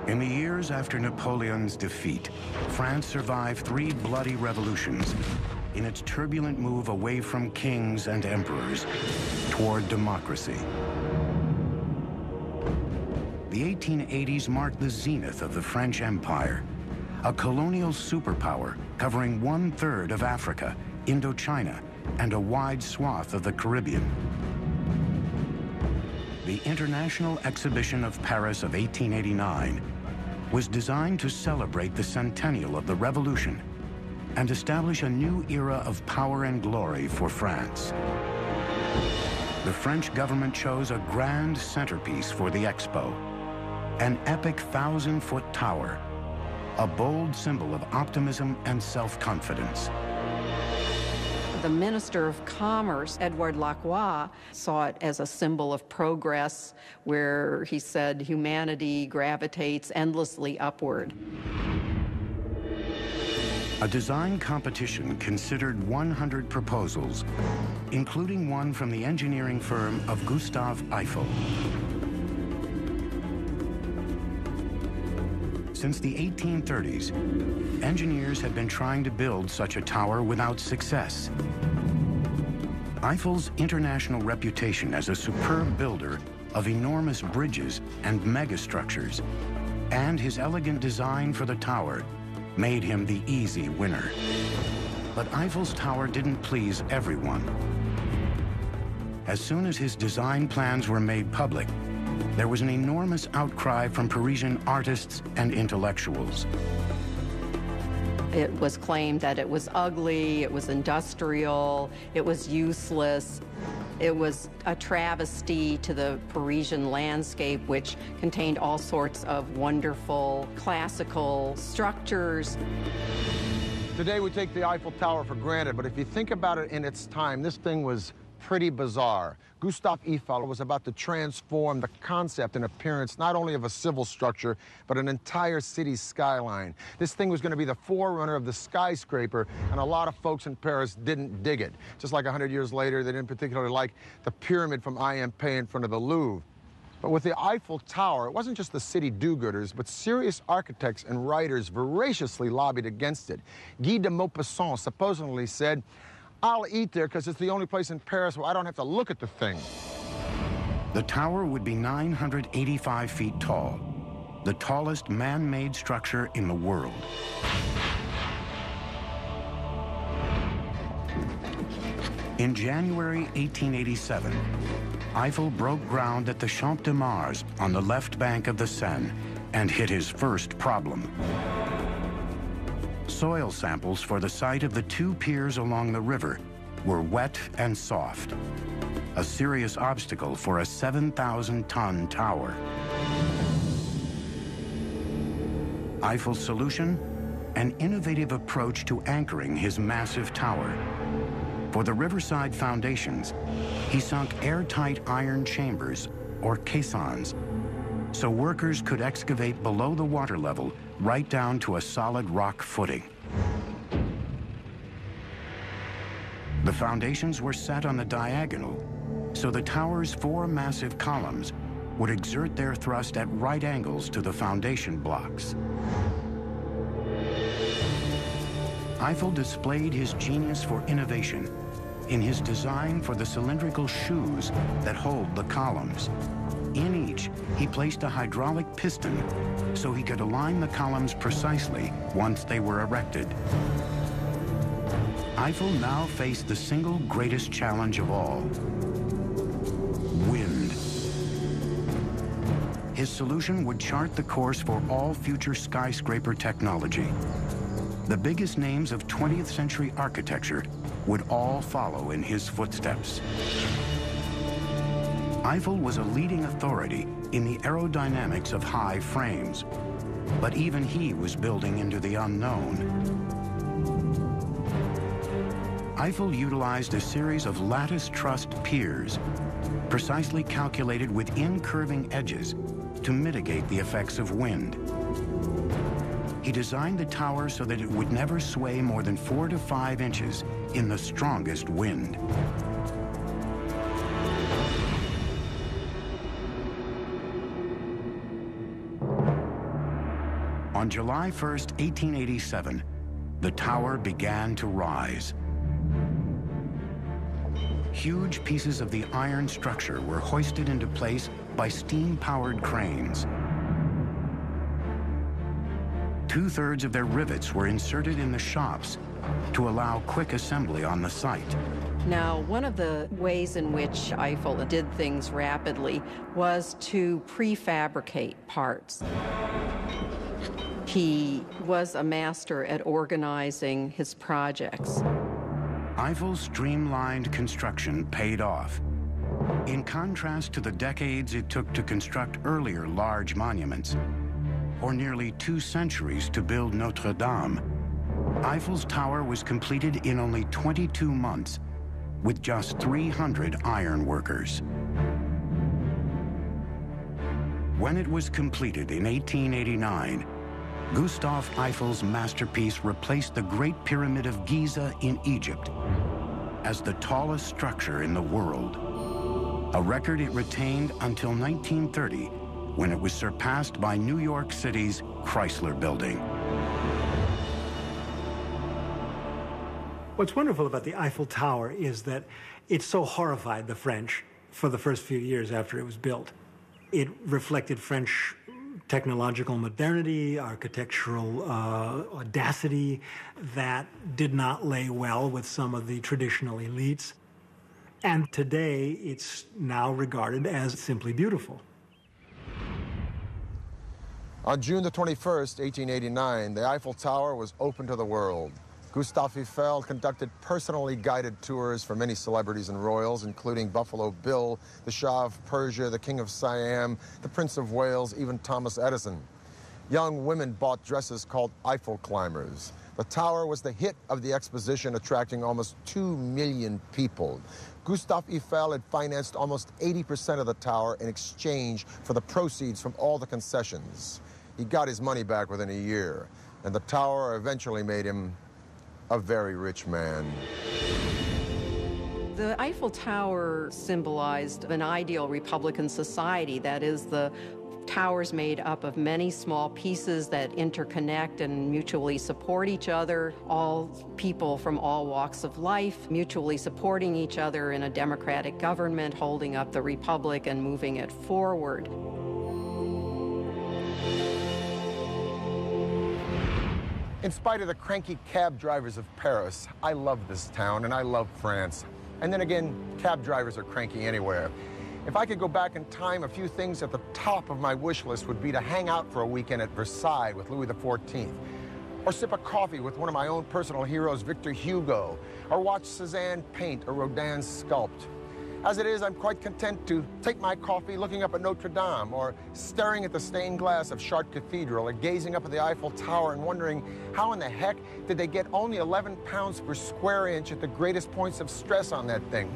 In the years after Napoleon's defeat, France survived 3 bloody revolutions in its turbulent move away from kings and emperors toward democracy. The 1880s marked the zenith of the French Empire, a colonial superpower covering 1/3 of Africa, Indochina, and a wide swath of the Caribbean. The International Exhibition of Paris of 1889 was designed to celebrate the centennial of the Revolution and establish a new era of power and glory for France. The French government chose a grand centerpiece for the expo, an epic 1,000-foot tower, a bold symbol of optimism and self-confidence. The Minister of Commerce, Edouard Lacroix, saw it as a symbol of progress, where he said humanity gravitates endlessly upward. A design competition considered 100 proposals, including one from the engineering firm of Gustave Eiffel. Since the 1830s, engineers had been trying to build such a tower without success. Eiffel's international reputation as a superb builder of enormous bridges and megastructures, and his elegant design for the tower, made him the easy winner. But Eiffel's tower didn't please everyone. As soon as his design plans were made public, there was an enormous outcry from Parisian artists and intellectuals. It was claimed that it was ugly, it was industrial, it was useless. It was a travesty to the Parisian landscape, which contained all sorts of wonderful classical structures. Today we take the Eiffel Tower for granted, but if you think about it in its time, this thing was pretty bizarre. Gustave Eiffel was about to transform the concept and appearance not only of a civil structure, but an entire city's skyline. This thing was going to be the forerunner of the skyscraper, and a lot of folks in Paris didn't dig it. Just like 100 years later, they didn't particularly like the pyramid from IMP in front of the Louvre. But with the Eiffel Tower, it wasn't just the city do-gooders, but serious architects and writers voraciously lobbied against it. Guy de Maupassant supposedly said, "I'll eat there because it's the only place in Paris where I don't have to look at the thing." The tower would be 985 feet tall, the tallest man-made structure in the world. In January 1887, Eiffel broke ground at the Champ de Mars on the left bank of the Seine and hit his first problem. Soil samples for the site of the 2 piers along the river were wet and soft, a serious obstacle for a 7,000-ton tower. Eiffel's solution? An innovative approach to anchoring his massive tower. For the riverside foundations, he sunk airtight iron chambers, or caissons, so workers could excavate below the water level right down to a solid rock footing. The foundations were set on the diagonal, so the tower's 4 massive columns would exert their thrust at right angles to the foundation blocks. Eiffel displayed his genius for innovation in his design for the cylindrical shoes that hold the columns. In each, he placed a hydraulic piston so he could align the columns precisely once they were erected. Eiffel now faced the single greatest challenge of all: wind. His solution would chart the course for all future skyscraper technology. The biggest names of 20th century architecture would all follow in his footsteps. Eiffel was a leading authority in the aerodynamics of high frames, but even he was building into the unknown. Eiffel utilized a series of lattice trussed piers, precisely calculated with incurving edges to mitigate the effects of wind. He designed the tower so that it would never sway more than 4 to 5 inches in the strongest wind. On July 1st, 1887, the tower began to rise. Huge pieces of the iron structure were hoisted into place by steam-powered cranes. 2/3 of their rivets were inserted in the shops to allow quick assembly on the site. Now, one of the ways in which Eiffel did things rapidly was to prefabricate parts. He was a master at organizing his projects. Eiffel's streamlined construction paid off. In contrast to the decades it took to construct earlier large monuments, or nearly 2 centuries to build Notre Dame, Eiffel's tower was completed in only 22 months with just 300 iron workers. When it was completed in 1889, Gustave Eiffel's masterpiece replaced the Great Pyramid of Giza in Egypt as the tallest structure in the world, a record it retained until 1930, when it was surpassed by New York City's Chrysler Building. What's wonderful about the Eiffel Tower is that it so horrified the French for the first few years after it was built. It reflected French technological modernity, architectural audacity that did not lay well with some of the traditional elites. And today, it's now regarded as simply beautiful. On June the 21st, 1889, the Eiffel Tower was open to the world. Gustave Eiffel conducted personally guided tours for many celebrities and royals, including Buffalo Bill, the Shah of Persia, the King of Siam, the Prince of Wales, even Thomas Edison. Young women bought dresses called Eiffel climbers. The tower was the hit of the exposition, attracting almost 2 million people. Gustave Eiffel had financed almost 80% of the tower in exchange for the proceeds from all the concessions. He got his money back within a year, and the tower eventually made him a very rich man. The Eiffel Tower symbolized an ideal Republican society. That is, the tower's made up of many small pieces that interconnect and mutually support each other, all people from all walks of life mutually supporting each other in a democratic government, holding up the republic and moving it forward. In spite of the cranky cab drivers of Paris, I love this town and I love France. And then again, cab drivers are cranky anywhere. If I could go back in time, a few things at the top of my wish list would be to hang out for a weekend at Versailles with Louis XIV, or sip a coffee with one of my own personal heroes, Victor Hugo, or watch Cézanne paint or Rodin sculpt. As it is, I'm quite content to take my coffee looking up at Notre Dame, or staring at the stained glass of Chartres Cathedral, or gazing up at the Eiffel Tower and wondering how in the heck did they get only 11 pounds per square inch at the greatest points of stress on that thing.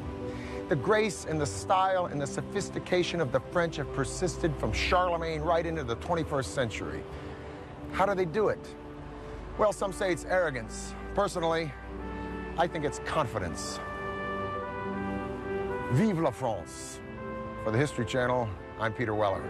The grace and the style and the sophistication of the French have persisted from Charlemagne right into the 21st century. How do they do it? Well, some say it's arrogance. Personally, I think it's confidence. Vive la France. For the History Channel, I'm Peter Weller.